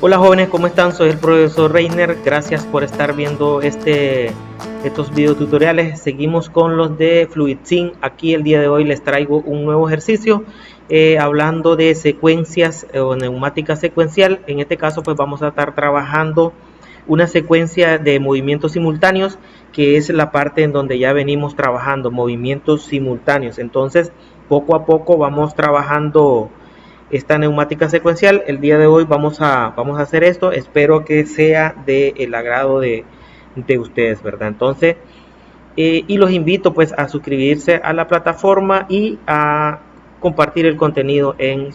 Hola jóvenes, ¿cómo están? Soy el profesor Reiner. Gracias por estar viendo estos video tutoriales. Seguimos con los de FluidSync. Aquí el día de hoy les traigo un nuevo ejercicio hablando de secuencias o neumática secuencial. En este caso pues vamos a estar trabajando una secuencia de movimientos simultáneos, que es la parte en donde ya venimos trabajando movimientos simultáneos. Entonces poco a poco vamos trabajando esta neumática secuencial. El día de hoy vamos a hacer esto. Espero que sea del agrado de ustedes, ¿verdad? Entonces, y los invito pues a suscribirse a la plataforma y a compartir el contenido en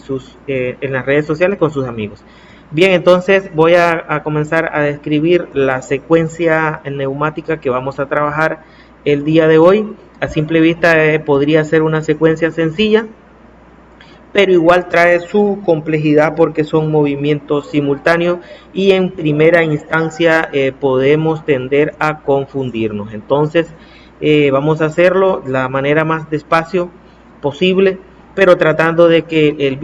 las redes sociales con sus amigos. Bien, entonces voy a comenzar a describir la secuencia neumática que vamos a trabajar el día de hoy. A simple vista podría ser una secuencia sencilla, pero igual trae su complejidad porque son movimientos simultáneos y en primera instancia podemos tender a confundirnos. Entonces vamos a hacerlo de la manera más despacio posible, pero tratando de que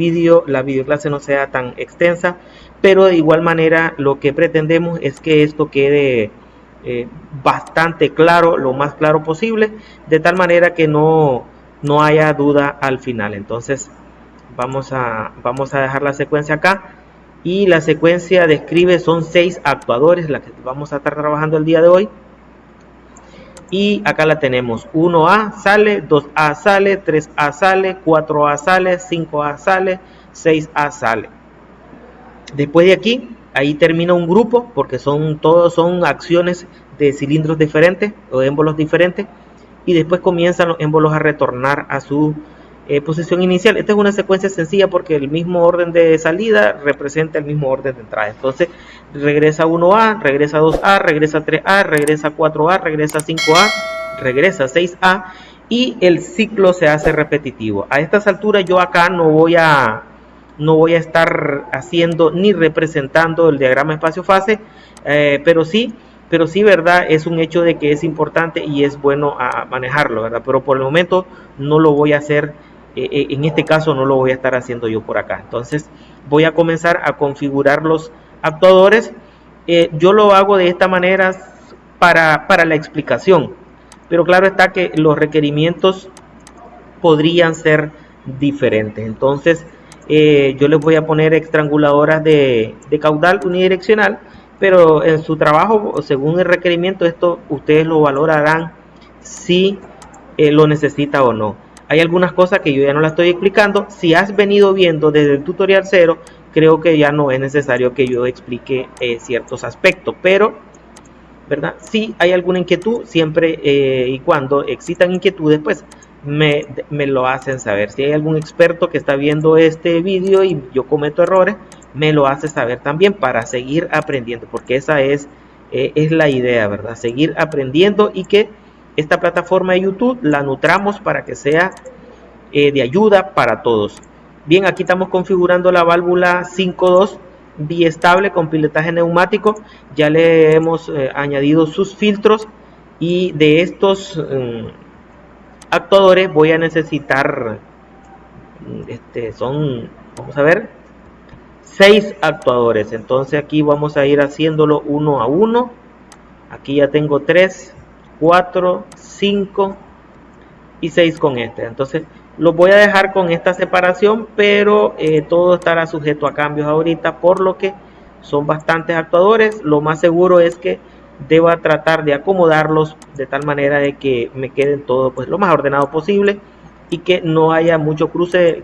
la videoclase no sea tan extensa, pero de igual manera lo que pretendemos es que esto quede bastante claro, lo más claro posible, de tal manera que no haya duda al final. Entonces vamos a dejar la secuencia acá, y la secuencia describe, son 6 actuadores las que vamos a estar trabajando el día de hoy. Y acá la tenemos: 1A sale, 2A sale, 3A sale, 4A sale, 5A sale, 6A sale. Después de aquí, ahí termina un grupo, porque todos son acciones de cilindros diferentes o émbolos diferentes, y después comienzan los émbolos a retornar a su posición inicial. Esta es una secuencia sencilla porque el mismo orden de salida representa el mismo orden de entrada. Entonces regresa 1A, regresa 2A, regresa 3A, regresa 4A, regresa 5A, regresa 6A, y el ciclo se hace repetitivo. A estas alturas yo acá no voy a estar haciendo ni representando el diagrama espacio-fase, pero sí, ¿verdad? Es un hecho de que es importante y es bueno a manejarlo, ¿verdad? Pero por el momento no lo voy a hacer, en este caso no lo voy a estar haciendo yo por acá. Entonces voy a comenzar a configurar los actuadores. Yo lo hago de esta manera para la explicación, pero claro está que los requerimientos podrían ser diferentes. Entonces yo les voy a poner estranguladoras de caudal unidireccional, pero en su trabajo, según el requerimiento, esto ustedes lo valorarán si lo necesita o no. Hay algunas cosas que yo ya no las estoy explicando. Si has venido viendo desde el tutorial 0, creo que ya no es necesario que yo explique ciertos aspectos, pero ¿verdad? Si hay alguna inquietud, siempre y cuando existan inquietudes, pues me lo hacen saber. Si hay algún experto que está viendo este vídeo y yo cometo errores, me lo hace saber también para seguir aprendiendo, porque esa es la idea, ¿verdad? Seguir aprendiendo y que esta plataforma de YouTube la nutramos para que sea de ayuda para todos. Bien, aquí estamos configurando la válvula 5.2 biestable con piletaje neumático. Ya le hemos añadido sus filtros, y de estos actuadores voy a necesitar, vamos a ver, 6 actuadores. Entonces aquí vamos a ir haciéndolo uno a uno. Aquí ya tengo 3, 4, 5 y 6 con este. Entonces los voy a dejar con esta separación, pero todo estará sujeto a cambios ahorita, por lo que son bastantes actuadores. Lo más seguro es que deba tratar de acomodarlos de tal manera de que me queden todo pues lo más ordenado posible y que no haya mucho cruce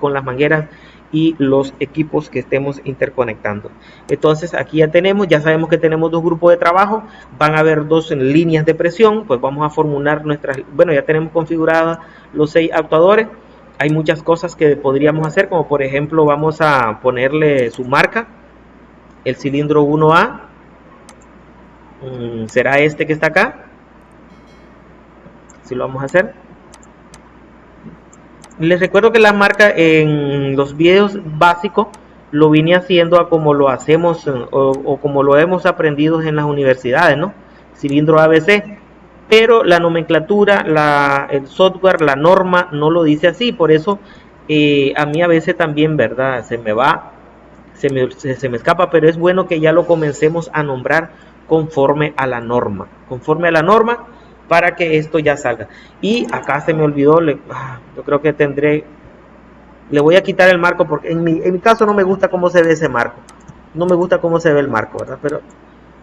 con las mangueras y los equipos que estemos interconectando. Entonces aquí ya sabemos que tenemos dos grupos de trabajo, van a haber dos líneas de presión. Pues vamos a formular ya tenemos configuradas los 6 actuadores. Hay muchas cosas que podríamos hacer, como por ejemplo vamos a ponerle su marca. El cilindro 1A será este que está acá. Si lo vamos a hacer, les recuerdo que la marca en los videos básicos lo vine haciendo a como lo hacemos o como lo hemos aprendido en las universidades, ¿no? Cilindro ABC. Pero la nomenclatura, el software, la norma no lo dice así. Por eso a mí a veces también, ¿verdad? Se me va se me escapa, pero es bueno que ya lo comencemos a nombrar conforme a la norma, para que esto ya salga. Y acá se me olvidó, yo creo que le voy a quitar el marco porque en mi caso no me gusta cómo se ve ese marco, no me gusta cómo se ve el marco, ¿verdad?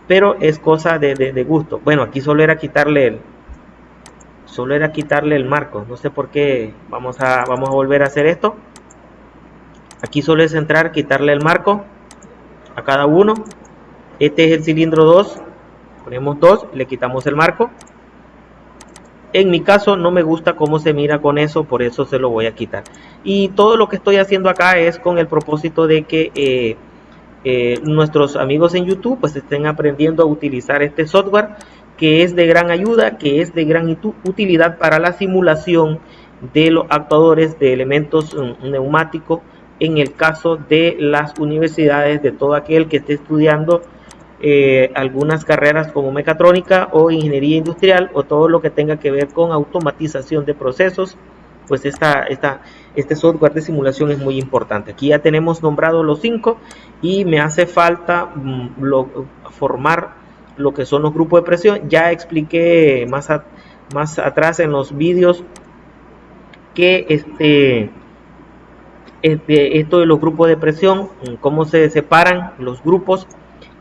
Pero es cosa de gusto. Bueno, aquí solo era quitarle el marco, no sé por qué. Vamos a volver a hacer esto. Aquí solo es entrar, quitarle el marco a cada uno. Este es el cilindro 2, ponemos 2, le quitamos el marco. En mi caso no me gusta cómo se mira con eso, por eso se lo voy a quitar. Y todo lo que estoy haciendo acá es con el propósito de que nuestros amigos en YouTube pues estén aprendiendo a utilizar este software, que es de gran ayuda, que es de gran utilidad para la simulación de los actuadores de elementos neumáticos en el caso de las universidades, de todo aquel que esté estudiando algunas carreras como mecatrónica o ingeniería industrial o todo lo que tenga que ver con automatización de procesos. Pues este software de simulación es muy importante. Aquí ya tenemos nombrados los 5 y me hace falta formar lo que son los grupos de presión. Ya expliqué más atrás en los vídeos que esto de los grupos de presión, cómo se separan los grupos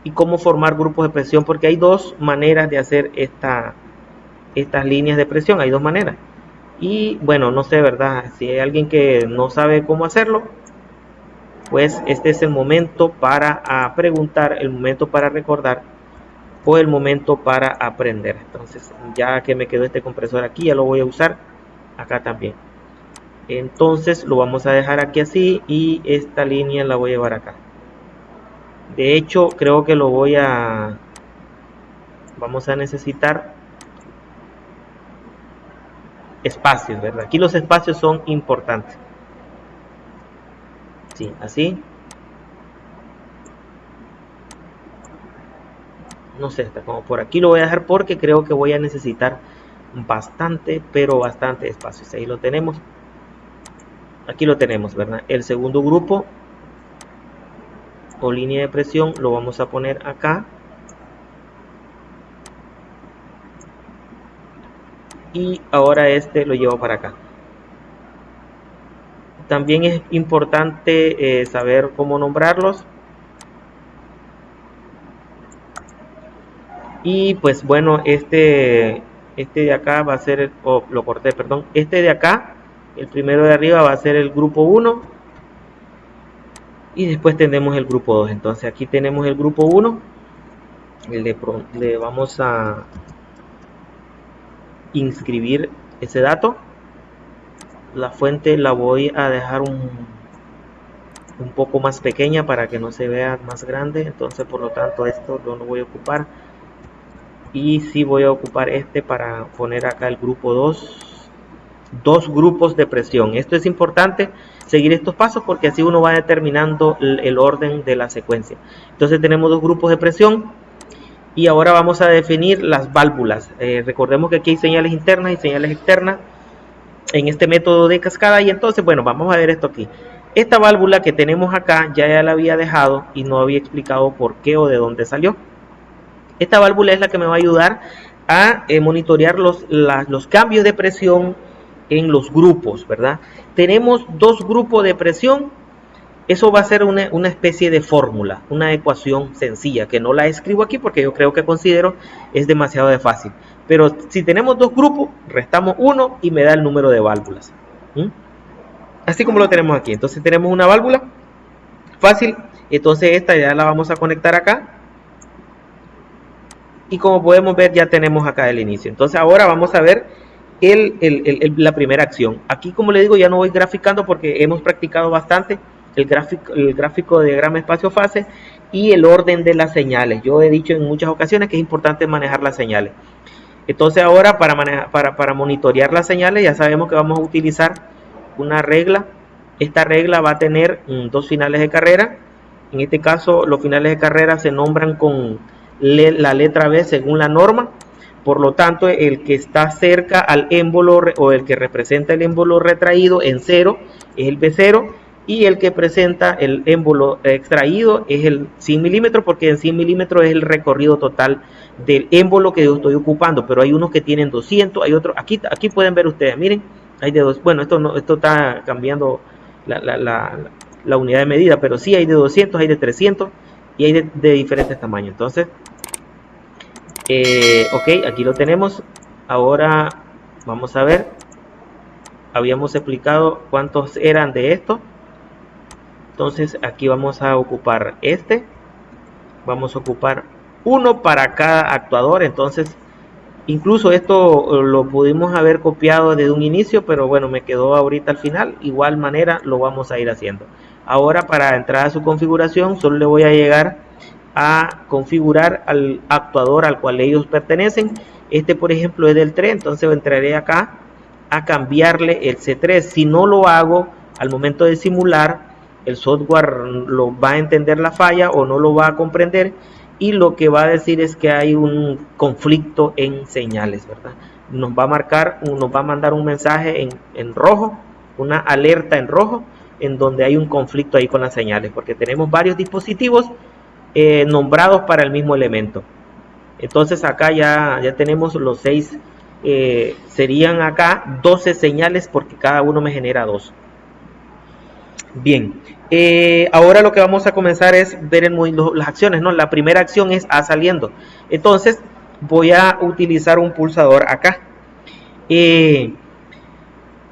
y cómo formar grupos de presión, porque hay dos maneras de hacer estas líneas de presión, hay dos maneras. Y bueno, no sé, ¿verdad? Si hay alguien que no sabe cómo hacerlo, pues este es el momento para preguntar, el momento para recordar o el momento para aprender. Entonces, ya que me quedó este compresor aquí, ya lo voy a usar acá también. Entonces lo vamos a dejar aquí así y esta línea la voy a llevar acá. De hecho, creo que vamos a necesitar espacios, ¿verdad? Aquí los espacios son importantes. Sí, así. No sé, está como por aquí lo voy a dejar porque creo que voy a necesitar bastante, pero bastante espacio. Ahí lo tenemos. Aquí lo tenemos, ¿verdad? El segundo grupo o línea de presión lo vamos a poner acá. Y ahora este lo llevo para acá. También es importante saber cómo nombrarlos. Y pues bueno, este de acá va a ser, lo corté, perdón. Este de acá, el primero de arriba va a ser el grupo 1. Y después tenemos el grupo 2. Entonces aquí tenemos el grupo 1. Le vamos a inscribir ese dato. La fuente la voy a dejar un poco más pequeña para que no se vea más grande. Entonces por lo tanto esto no lo voy a ocupar. Y sí voy a ocupar este para poner acá el grupo 2. Dos grupos de presión. Esto es importante seguir estos pasos porque así uno va determinando el orden de la secuencia. Entonces tenemos dos grupos de presión y ahora vamos a definir las válvulas. Recordemos que aquí hay señales internas y señales externas en este método de cascada. Y entonces, bueno, vamos a ver esto aquí. Esta válvula que tenemos acá ya la había dejado y no había explicado por qué o de dónde salió. Esta válvula es la que me va a ayudar a monitorear los cambios de presión en los grupos, ¿verdad? Tenemos dos grupos de presión. Eso va a ser una especie de fórmula, una ecuación sencilla, que no la escribo aquí porque yo creo que considero es demasiado de fácil. Pero si tenemos dos grupos, restamos uno y me da el número de válvulas. Así como lo tenemos aquí. Entonces tenemos una válvula fácil. Entonces esta ya la vamos a conectar acá. Y como podemos ver ya tenemos acá el inicio. Entonces ahora vamos a ver la primera acción. Aquí, como le digo, ya no voy graficando porque hemos practicado bastante el gráfico de diagrama espacio-fase y el orden de las señales. Yo he dicho en muchas ocasiones que es importante manejar las señales. Entonces ahora para monitorear las señales ya sabemos que vamos a utilizar una regla. Esta regla va a tener dos finales de carrera. En este caso los finales de carrera se nombran con la letra B según la norma. Por lo tanto, el que está cerca al émbolo o el que representa el émbolo retraído en 0 es el B0 y el que presenta el émbolo extraído es el 100 milímetros, porque en 100 milímetros es el recorrido total del émbolo que yo estoy ocupando, pero hay unos que tienen 200, hay otros, aquí pueden ver ustedes, miren, hay de dos, bueno, esto está cambiando la unidad de medida, pero sí hay de 200, hay de 300 y hay de diferentes tamaños. Entonces, ok, aquí lo tenemos. Ahora vamos a ver, habíamos explicado cuántos eran de estos. Entonces aquí vamos a ocupar vamos a ocupar uno para cada actuador. Entonces incluso esto lo pudimos haber copiado desde un inicio, pero bueno, me quedó ahorita al final. Igual manera lo vamos a ir haciendo. Ahora, para entrar a su configuración, solo le voy a llegar a configurar al actuador al cual ellos pertenecen. Este, por ejemplo, es del 3, entonces entraré acá a cambiarle el C3. Si no lo hago al momento de simular, el software lo va a entender la falla o no lo va a comprender, y lo que va a decir es que hay un conflicto en señales, ¿verdad? Nos va a marcar, nos va a mandar un mensaje en rojo, una alerta en rojo, en donde hay un conflicto ahí con las señales, porque tenemos varios dispositivos nombrados para el mismo elemento. Entonces acá ya tenemos los 6, serían acá 12 señales, porque cada uno me genera 2. Bien, ahora lo que vamos a comenzar es ver las acciones, ¿no? La primera acción es A saliendo. Entonces voy a utilizar un pulsador acá.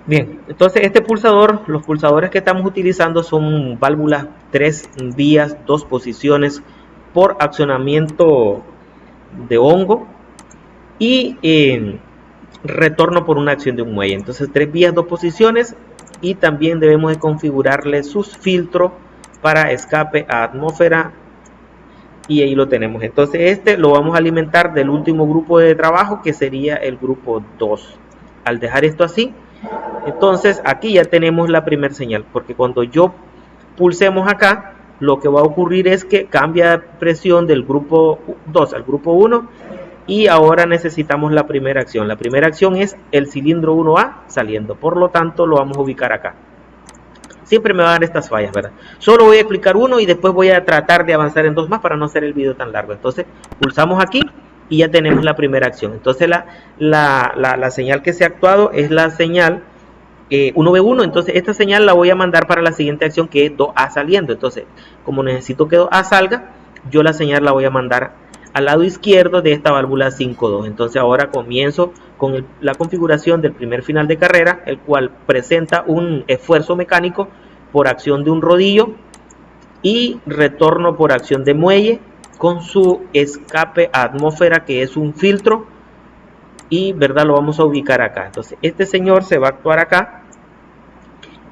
Bien, entonces este pulsador, los pulsadores que estamos utilizando son válvulas 3 vías, 2 posiciones por accionamiento de hongo y retorno por una acción de un muelle. Entonces 3 vías, 2 posiciones, y también debemos de configurarle sus filtros para escape a atmósfera, y ahí lo tenemos. Entonces este lo vamos a alimentar del último grupo de trabajo, que sería el grupo 2. Al dejar esto así, entonces aquí ya tenemos la primera señal, porque cuando yo pulsemos acá, lo que va a ocurrir es que cambia presión del grupo 2 al grupo 1, y ahora necesitamos la primera acción. La primera acción es el cilindro 1A saliendo, por lo tanto lo vamos a ubicar acá. Siempre me va a dar estas fallas, ¿verdad? Solo voy a explicar uno y después voy a tratar de avanzar en 2 más para no hacer el video tan largo. Entonces pulsamos aquí y ya tenemos la primera acción. Entonces la señal que se ha actuado es la señal 1B1, entonces esta señal la voy a mandar para la siguiente acción, que es 2A saliendo. Entonces, como necesito que 2A salga, yo la señal la voy a mandar al lado izquierdo de esta válvula 5.2. Entonces ahora comienzo con la configuración del primer final de carrera, el cual presenta un esfuerzo mecánico por acción de un rodillo y retorno por acción de muelle, con su escape a atmósfera, que es un filtro, y verdad lo vamos a ubicar acá. Entonces este señor se va a actuar acá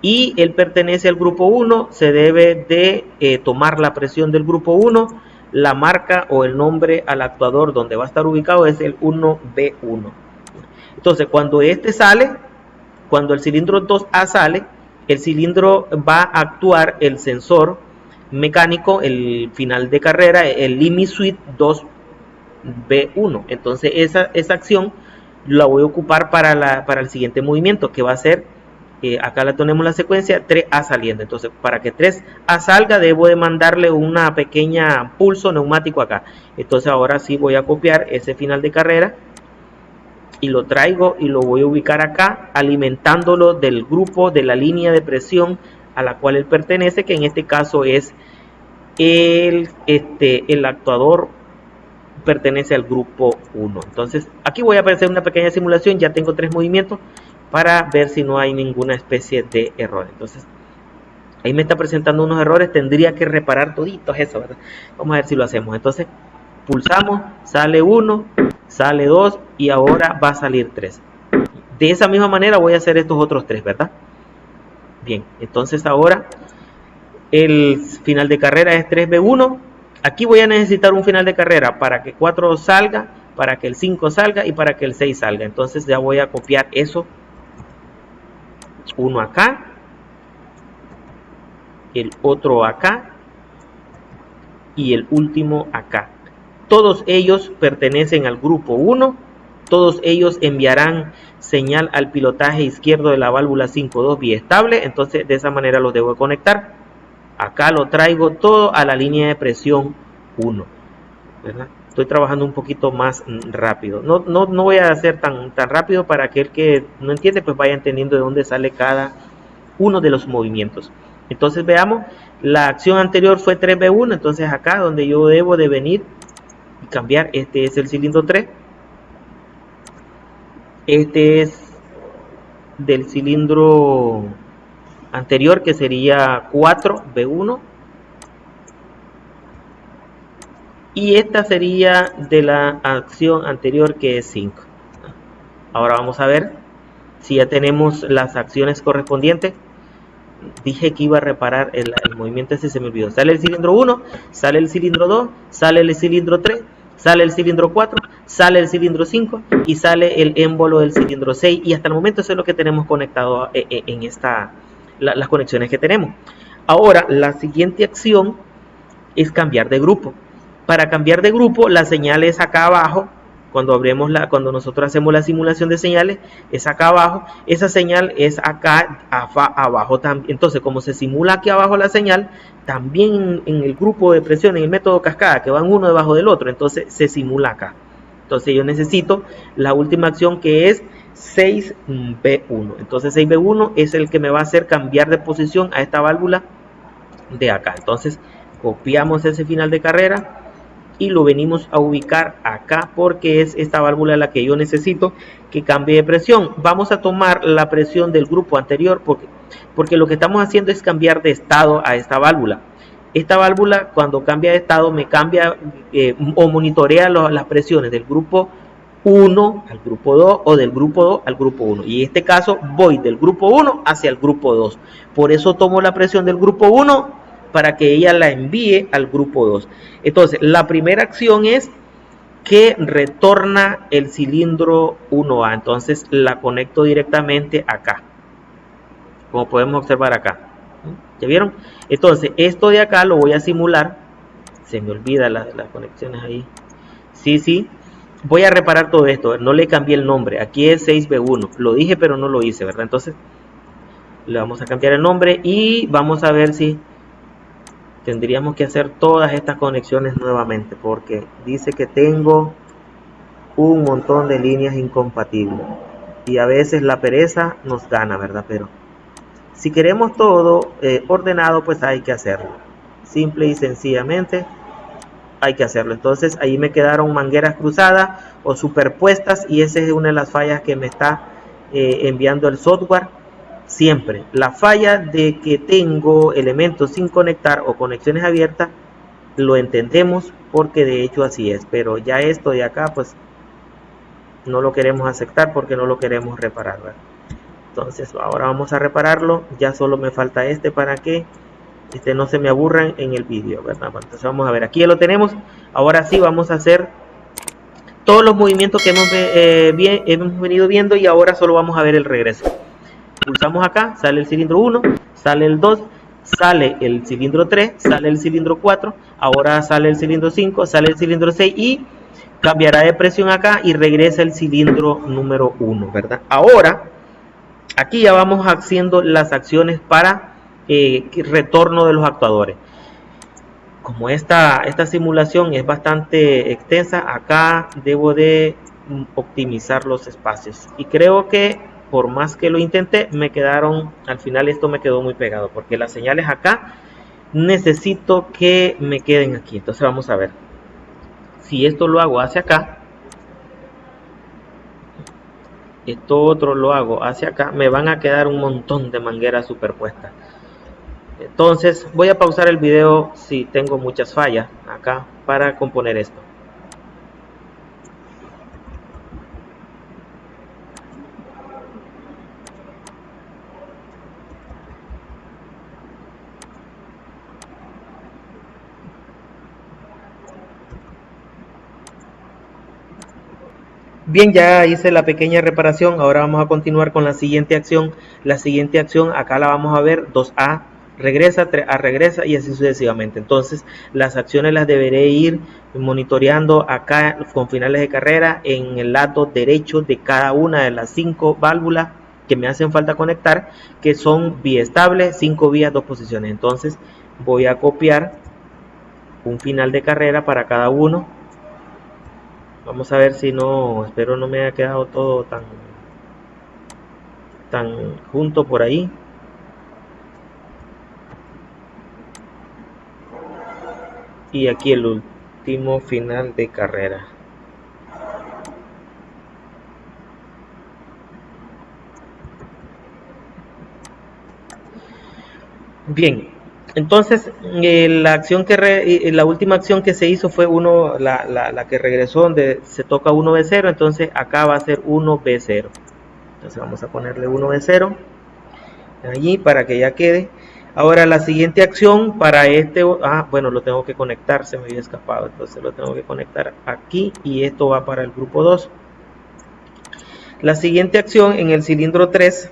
y él pertenece al grupo 1. Se debe de tomar la presión del grupo 1. La marca o el nombre al actuador donde va a estar ubicado es el 1B1. Entonces cuando este sale, cuando el cilindro 2A sale, el cilindro va a actuar el sensor mecánico, el final de carrera, el limit switch 2B1. Entonces esa acción la voy a ocupar para el siguiente movimiento, que va a ser, acá la tenemos la secuencia 3A saliendo. Entonces para que 3A salga, debo de mandarle una pequeña pulso neumático acá. Entonces ahora sí voy a copiar ese final de carrera y lo traigo y lo voy a ubicar acá, alimentándolo del grupo, de la línea de presión a la cual él pertenece, que en este caso es el actuador pertenece al grupo 1. Entonces aquí voy a hacer una pequeña simulación. Ya tengo 3 movimientos para ver si no hay ninguna especie de error. Entonces ahí me está presentando unos errores, tendría que reparar toditos eso, ¿verdad? Vamos a ver si lo hacemos. Entonces pulsamos, sale 1, sale 2 y ahora va a salir 3. De esa misma manera voy a hacer estos otros 3, ¿verdad? Bien, entonces ahora el final de carrera es 3B1. Aquí voy a necesitar un final de carrera para que 4 salga, para que el 5 salga y para que el 6 salga. Entonces ya voy a copiar eso. Uno acá, el otro acá y el último acá. Todos ellos pertenecen al grupo 1 todos ellos enviarán señal al pilotaje izquierdo de la válvula 5.2 biestable. Entonces de esa manera los debo conectar. Acá lo traigo todo a la línea de presión 1, ¿verdad? Estoy trabajando un poquito más rápido. No voy a hacer tan rápido para aquel que no entiende, pues vaya entendiendo de dónde sale cada uno de los movimientos. Entonces veamos, la acción anterior fue 3B1, entonces acá donde yo debo de venir y cambiar, este es el cilindro 3, este es del cilindro anterior que sería 4B1 y esta sería de la acción anterior que es 5. Ahora vamos a ver si ya tenemos las acciones correspondientes. Dije que iba a reparar el movimiento ese, se me olvidó. Sale el cilindro 1, sale el cilindro 2, sale el cilindro 3, sale el cilindro 4, sale el cilindro 5 y sale el émbolo del cilindro 6. Y hasta el momento eso es lo que tenemos conectado en las conexiones que tenemos. Ahora la siguiente acción es cambiar de grupo. Para cambiar de grupo, la señal es acá abajo. Cuando nosotros hacemos la simulación de señales, es acá abajo. Esa señal es acá abajo también. Entonces, como se simula aquí abajo la señal, también en el grupo de presión, en el método cascada, que van uno debajo del otro, entonces se simula acá. Entonces yo necesito la última acción que es 6B1. Entonces 6B1 es el que me va a hacer cambiar de posición a esta válvula de acá. Entonces copiamos ese final de carrera y lo venimos a ubicar acá porque es esta válvula la que yo necesito que cambie de presión. Vamos a tomar la presión del grupo anterior porque lo que estamos haciendo es cambiar de estado a esta válvula. Esta válvula cuando cambia de estado me cambia o monitorea las presiones del grupo 1 al grupo 2 o del grupo 2 al grupo 1. Y en este caso voy del grupo 1 hacia el grupo 2. Por eso tomo la presión del grupo 1 para que ella la envíe al grupo 2. Entonces, la primera acción es que retorna el cilindro 1A. Entonces, la conecto directamente acá. Como podemos observar acá. ¿Ya vieron? Entonces, esto de acá lo voy a simular. Se me olvida las conexiones ahí. Sí. Voy a reparar todo esto. No le cambié el nombre. Aquí es 6B1. Lo dije, pero no lo hice, ¿verdad? Entonces, le vamos a cambiar el nombre y vamos a ver si tendríamos que hacer todas estas conexiones nuevamente porque dice que tengo un montón de líneas incompatibles y a veces la pereza nos gana, ¿verdad? Pero si queremos todo ordenado, pues hay que hacerlo, simple y sencillamente hay que hacerlo. Entonces ahí me quedaron mangueras cruzadas o superpuestas y esa es una de las fallas que me está enviando el software. Siempre la falla de que tengo elementos sin conectar o conexiones abiertas lo entendemos porque de hecho así es, pero ya esto de acá pues no lo queremos aceptar porque no lo queremos reparar, ¿verdad? Entonces ahora vamos a repararlo. Ya solo me falta para que no se me aburran en el vídeo, ¿verdad? Entonces vamos a ver, aquí ya lo tenemos. Ahora sí vamos a hacer todos los movimientos que hemos venido viendo y ahora solo vamos a ver el regreso. Pulsamos acá, sale el cilindro 1, sale el 2, sale el cilindro 3, sale el cilindro 4, ahora sale el cilindro 5, sale el cilindro 6 y cambiará de presión acá y regresa el cilindro número 1, ¿verdad? Ahora, aquí ya vamos haciendo las acciones para retorno de los actuadores. Como esta simulación es bastante extensa, acá debo de optimizar los espacios y creo que por más que lo intenté, al final esto me quedó muy pegado, porque las señales acá necesito que me queden aquí. Entonces vamos a ver, si esto lo hago hacia acá, esto otro lo hago hacia acá, me van a quedar un montón de mangueras superpuestas. Entonces voy a pausar el video si tengo muchas fallas acá para componer esto. Bien, ya hice la pequeña reparación. Ahora vamos a continuar con la siguiente acción. La siguiente acción acá la vamos a ver 2A. regresa, regresa y así sucesivamente. Entonces las acciones las deberé ir monitoreando acá con finales de carrera en el lado derecho de cada una de las 5 válvulas que me hacen falta conectar, que son vía estable, 5 vías, 2 posiciones. Entonces voy a copiar un final de carrera para cada uno. Vamos a ver si no, espero no me haya quedado todo tan junto por ahí. Y aquí el último final de carrera. Bien, entonces la última acción que se hizo fue la que regresó donde se toca 1B0, entonces acá va a ser 1B0. Entonces vamos a ponerle 1B0 allí para que ya quede. Ahora la siguiente acción para bueno, lo tengo que conectar, se me había escapado, entonces lo tengo que conectar aquí y esto va para el grupo 2. La siguiente acción en el cilindro 3,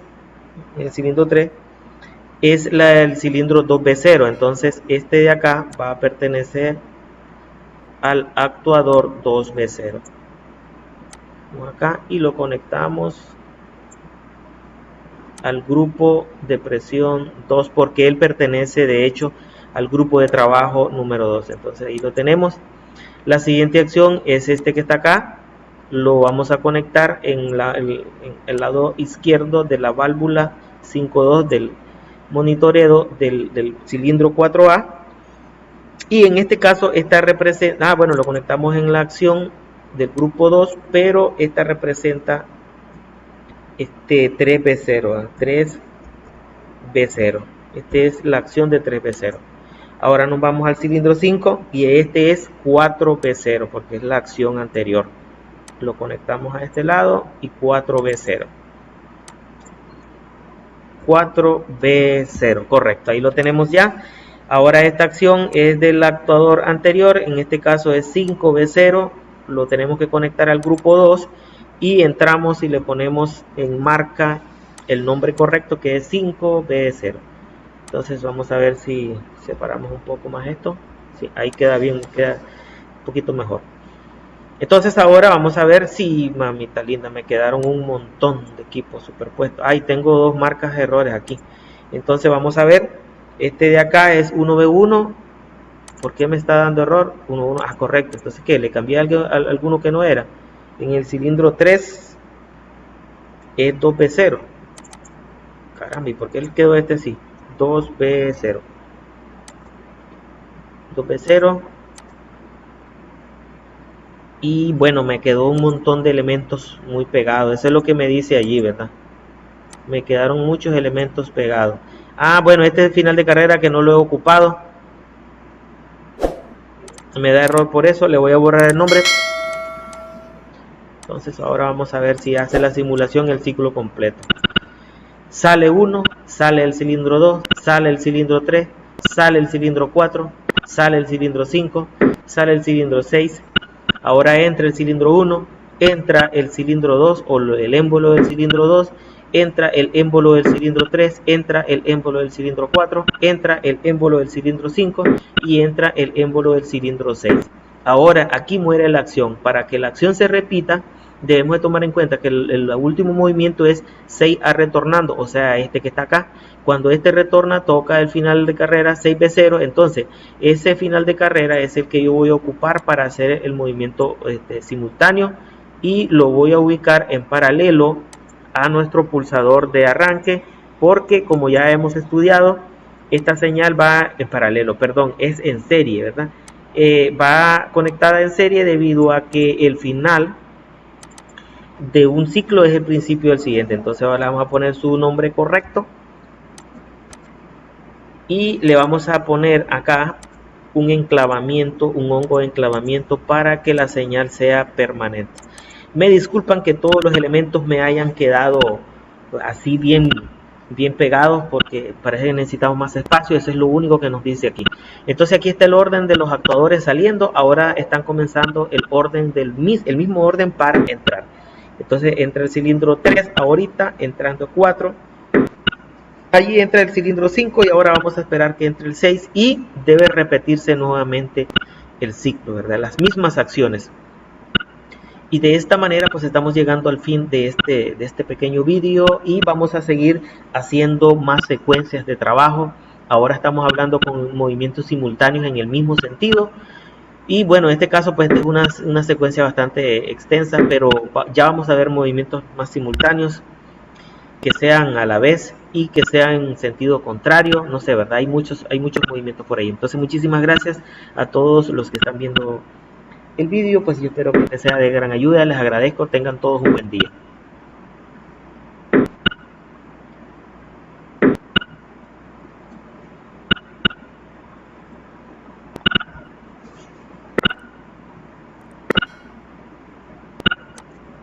es la del cilindro 2B0, entonces este de acá va a pertenecer al actuador 2B0. Vamos acá y lo conectamos al grupo de presión 2 porque él pertenece de hecho al grupo de trabajo número 2. Entonces ahí lo tenemos. La siguiente acción es este que está acá, lo vamos a conectar en el lado izquierdo de la válvula 5.2 del monitoreo del cilindro 4A, y en este caso esta representa, bueno, lo conectamos en la acción del grupo 2, pero esta representa 3B0, 3B0. Esta es la acción de 3B0. Ahora nos vamos al cilindro 5 y este es 4B0 porque es la acción anterior. Lo conectamos a este lado y 4B0. 4B0, correcto, ahí lo tenemos ya. Ahora esta acción es del actuador anterior, en este caso es 5B0, lo tenemos que conectar al grupo 2 y entramos y le ponemos en marca el nombre correcto que es 5B0. Entonces vamos a ver si separamos un poco más esto. Sí, ahí queda bien, queda un poquito mejor. Entonces ahora vamos a ver si, mamita linda, me quedaron un montón de equipos superpuestos. Ahí tengo dos marcas de errores aquí. Entonces vamos a ver, este de acá es 1B1. ¿Por qué me está dando error? 1B1, ah, correcto. Entonces, ¿qué? Le cambié alguno que no era. En el cilindro 3 es 2B0. Caramba, ¿y por qué le quedó este así? 2B0. 2B0. Y bueno, me quedó un montón de elementos muy pegados. Eso es lo que me dice allí, ¿verdad? Me quedaron muchos elementos pegados. Ah, bueno, este es el final de carrera que no lo he ocupado. Me da error por eso, le voy a borrar el nombre. Entonces ahora vamos a ver si hace la simulación el ciclo completo. Sale 1, sale el cilindro 2, sale el cilindro 3, sale el cilindro 4, sale el cilindro 5, sale el cilindro 6. Ahora entra el cilindro 1, entra el cilindro 2 o el émbolo del cilindro 2, entra el émbolo del cilindro 3, entra el émbolo del cilindro 4, entra el émbolo del cilindro 5 y entra el émbolo del cilindro 6. Ahora aquí muere la acción. Para que la acción se repita, debemos de tomar en cuenta que el último movimiento es 6A retornando, o sea, este que está acá. Cuando este retorna, toca el final de carrera 6B0, entonces ese final de carrera es el que yo voy a ocupar para hacer el movimiento simultáneo y lo voy a ubicar en paralelo a nuestro pulsador de arranque, porque como ya hemos estudiado, esta señal va en paralelo, perdón, es en serie, ¿verdad? Va conectada en serie debido a que el final de un ciclo es el principio del siguiente. Entonces ahora le vamos a poner su nombre correcto y le vamos a poner acá un enclavamiento, un hongo de enclavamiento para que la señal sea permanente. Me disculpan que todos los elementos me hayan quedado así bien pegados porque parece que necesitamos más espacio. Eso es lo único que nos dice aquí. Entonces aquí está el orden de los actuadores saliendo. Ahora están comenzando el orden el mismo orden para entrar. Entonces entra el cilindro 3 ahorita, entrando 4. allí entra el cilindro 5 y ahora vamos a esperar que entre el 6 y debe repetirse nuevamente el ciclo, ¿verdad? Las mismas acciones. Y de esta manera pues estamos llegando al fin de este pequeño vídeo y vamos a seguir haciendo más secuencias de trabajo. Ahora estamos hablando con movimientos simultáneos en el mismo sentido. Y bueno, en este caso pues es una secuencia bastante extensa, pero ya vamos a ver movimientos más simultáneos que sean a la vez y que sean en sentido contrario, no sé, ¿verdad? Hay muchos movimientos por ahí. Entonces muchísimas gracias a todos los que están viendo el vídeo, pues yo espero que les sea de gran ayuda, les agradezco, tengan todos un buen día.